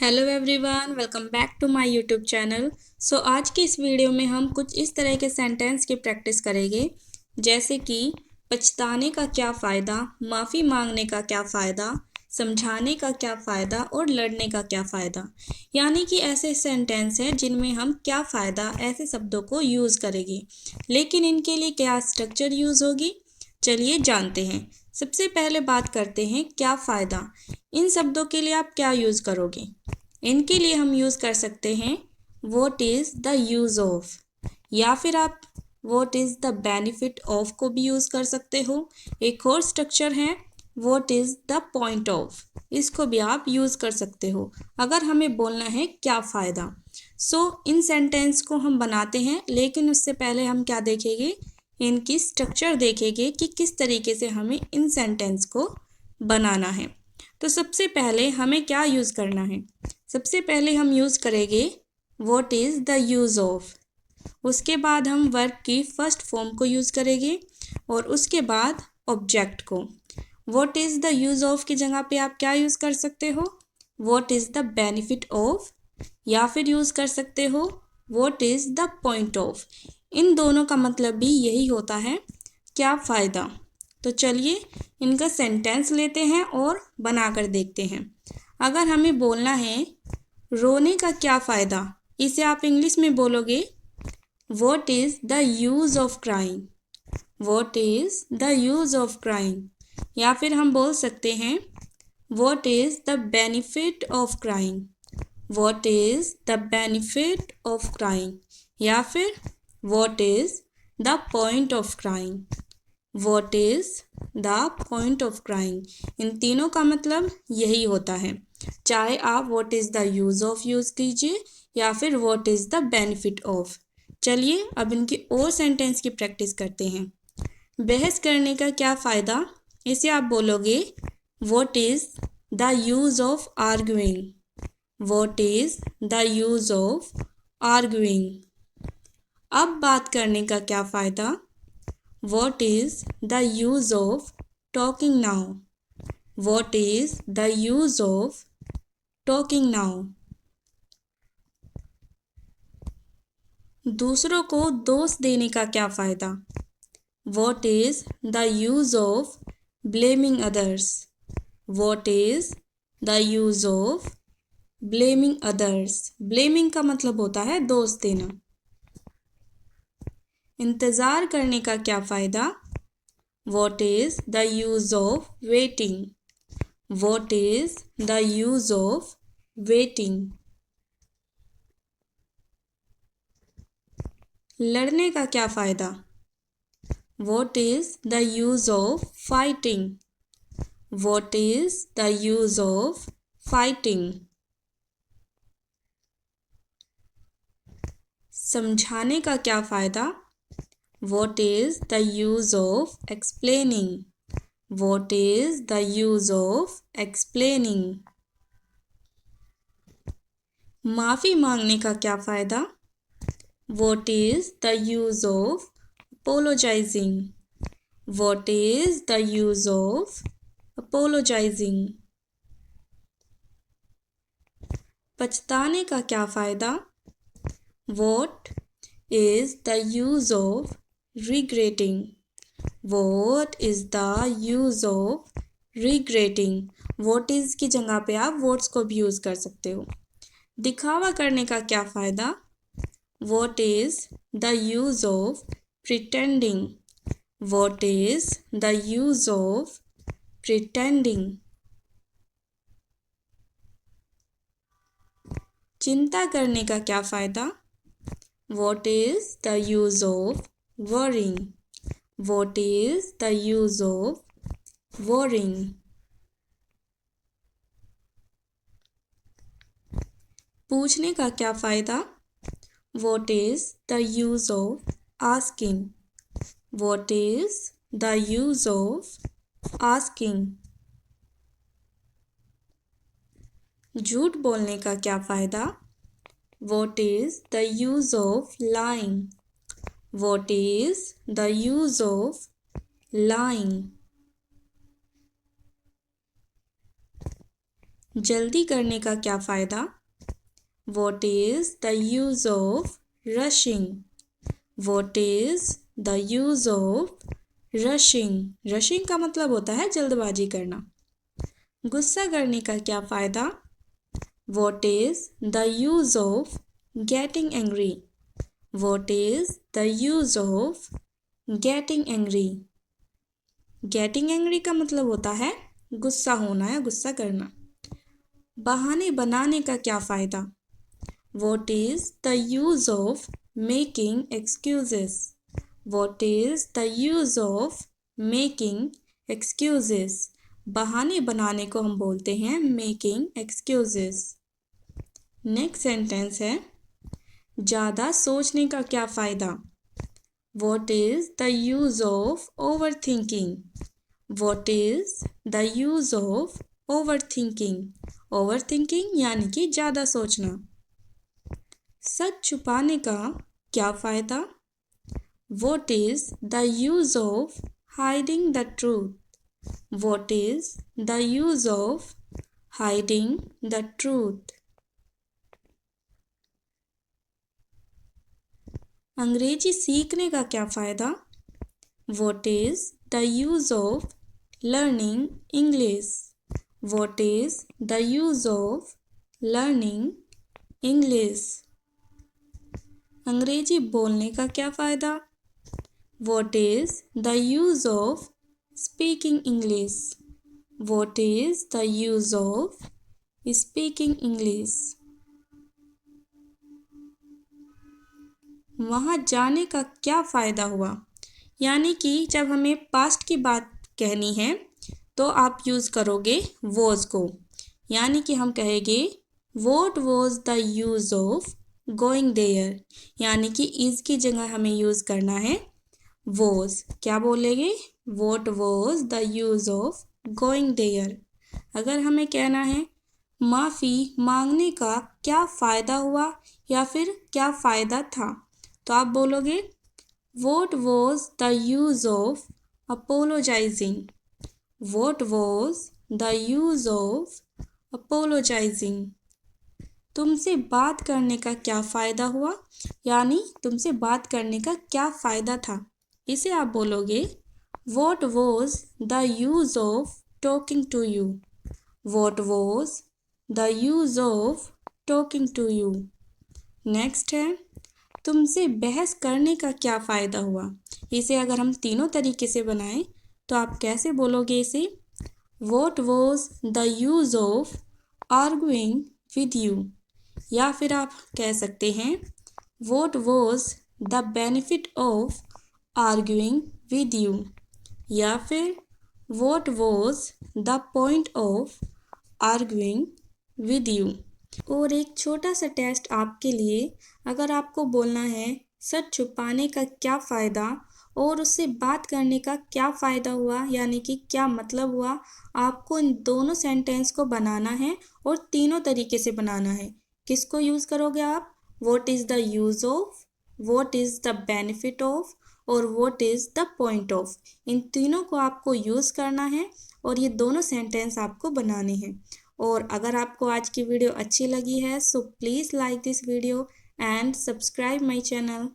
Hello everyone, welcome back to my YouTube channel. आज की इस वीडियो में हम कुछ इस तरह के सेंटेंस की प्रैक्टिस करेंगे, जैसे कि पछताने का क्या फ़ायदा, माफ़ी मांगने का क्या फ़ायदा, समझाने का क्या फ़ायदा और लड़ने का क्या फ़ायदा। यानी कि ऐसे सेंटेंस हैं जिनमें हम क्या फ़ायदा ऐसे शब्दों को यूज़ करेंगे, लेकिन इनके लिए क्या स्ट्रक्चर यूज़ होगी, चलिए जानते हैं। सबसे पहले बात करते हैं क्या फ़ायदा। इन शब्दों के लिए आप क्या यूज़ करोगे? इनके लिए हम यूज़ कर सकते हैं what is the use of, या फिर आप what is the benefit of को भी यूज़ कर सकते हो। एक और स्ट्रक्चर है what is the point of, इसको भी आप यूज़ कर सकते हो अगर हमें बोलना है क्या फ़ायदा। इन सेंटेंस को हम बनाते हैं, लेकिन उससे पहले हम क्या देखेंगे, इनकी स्ट्रक्चर देखेंगे कि किस तरीके से हमें इन सेंटेंस को बनाना है। तो सबसे पहले हमें क्या यूज़ करना है? सबसे पहले हम यूज़ करेंगे what is the use of. उसके बाद हम वर्ब की फर्स्ट फॉर्म को यूज़ करेंगे और उसके बाद ऑब्जेक्ट को। What is the use of की जगह पे आप क्या यूज़ कर सकते हो? What is the benefit of, या फिर यूज़ कर सकते हो what is the point of. इन दोनों का मतलब भी यही होता है, क्या फ़ायदा। तो चलिए इनका सेंटेंस लेते हैं और बनाकर देखते हैं। अगर हमें बोलना है रोने का क्या फ़ायदा, इसे आप इंग्लिश में बोलोगे what is the use of crying. What is the use of crying, या फिर हम बोल सकते हैं what is the benefit of crying. What is the benefit of crying, या फिर what is the point of crying. What is the point of crying, इन तीनों का मतलब यही होता है। चाहे आप what is the use of use कीजिए या फिर what is the benefit of. चलिए अब इनकी और सेंटेंस की प्रैक्टिस करते हैं। बहस करने का क्या फ़ायदा, इसे आप बोलोगे what is the use of arguing. What is the use of arguing. अब बात करने का क्या फ़ायदा, what is the use of talking now. What is the use of talking now. दूसरों को दोष देने का क्या फ़ायदा, what is the use of blaming others. What is the use of blaming others. Blaming का मतलब होता है दोष देना। इंतज़ार करने का क्या फ़ायदा, what is the use of waiting. What is the use of waiting. लड़ने का क्या फ़ायदा, what is the use of fighting. What is the use of fighting. समझाने का क्या फ़ायदा, what is the use of explaining. What is the use of explaining. माफ़ी मांगने का क्या फ़ायदा, what is the use of apologising. What is the use of apologising. पछताने का क्या फ़ायदा, what is the use of regretting. What is the use of regretting. What is की जगह पे आप व्हाट्स को भी यूज़ कर सकते हो। दिखावा करने का क्या फ़ायदा, what is the use of pretending. What is the use of pretending. चिंता करने का क्या फ़ायदा, what is the use of worrying. What is the use of worrying. पूछने का क्या फ़ायदा, what is the use of asking. What is the use of asking. झूठ बोलने का क्या फ़ायदा, what is the use of lying. What is the use of lying. जल्दी करने का क्या फ़ायदा? What is the use of rushing? What is the use of rushing? Rushing का मतलब होता है जल्दबाजी करना। गुस्सा करने का क्या फ़ायदा? What is the use of getting angry? What is the use of getting angry? Getting angry का मतलब होता है गुस्सा होना या गुस्सा करना। बहाने बनाने का क्या फ़ायदा? What is the use of making excuses? What is the use of making excuses? बहाने बनाने को हम बोलते हैं making excuses। नेक्स्ट सेंटेंस है ज़्यादा सोचने का क्या फ़ायदा? What is the use of overthinking? What is the use of overthinking? Overthinking यानी कि ज़्यादा सोचना। सच छुपाने का क्या फ़ायदा? What is the use of hiding the truth? What is the use of hiding the truth? अंग्रेजी सीखने का क्या फ़ायदा? What is the use of learning English? What is the use of learning English? अंग्रेजी बोलने का क्या फ़ायदा? What is the use of speaking English? What is the use of speaking English? वहाँ जाने का क्या फ़ायदा हुआ? यानी कि जब हमें पास्ट की बात कहनी है तो आप यूज़ करोगे वॉज को, यानी कि हम कहेंगे what was the use of going there, यानी कि इज़ की जगह हमें यूज़ करना है वॉज। क्या बोलेंगे? What was the use of going there. अगर हमें कहना है माफ़ी मांगने का क्या फ़ायदा हुआ या फिर क्या फ़ायदा था, तो आप बोलोगे What was the use of apologizing? What was the use of apologizing? तुमसे बात करने का क्या फ़ायदा हुआ, यानी तुमसे बात करने का क्या फ़ायदा था। इसे आप बोलोगे What was the use of talking to you? What was the use of talking to you? Next है तुमसे बहस करने का क्या फ़ायदा हुआ। इसे अगर हम तीनों तरीके से बनाएं तो आप कैसे बोलोगे इसे? What was the use of arguing with you? या फिर आप कह सकते हैं What was the benefit of arguing with you? या फिर What was the point of arguing with you? और एक छोटा सा टेस्ट आपके लिए, अगर आपको बोलना है सच छुपाने का क्या फ़ायदा और उससे बात करने का क्या फ़ायदा हुआ, यानी कि क्या मतलब हुआ, आपको इन दोनों सेंटेंस को बनाना है और तीनों तरीके से बनाना है। किसको यूज़ करोगे आप? What is the use of, what is the benefit of और what is the point of. इन तीनों को आपको यूज़ करना है और ये दोनों सेंटेंस आपको बनाने हैं। और अगर आपको आज की वीडियो अच्छी लगी है so please like this video and subscribe my channel.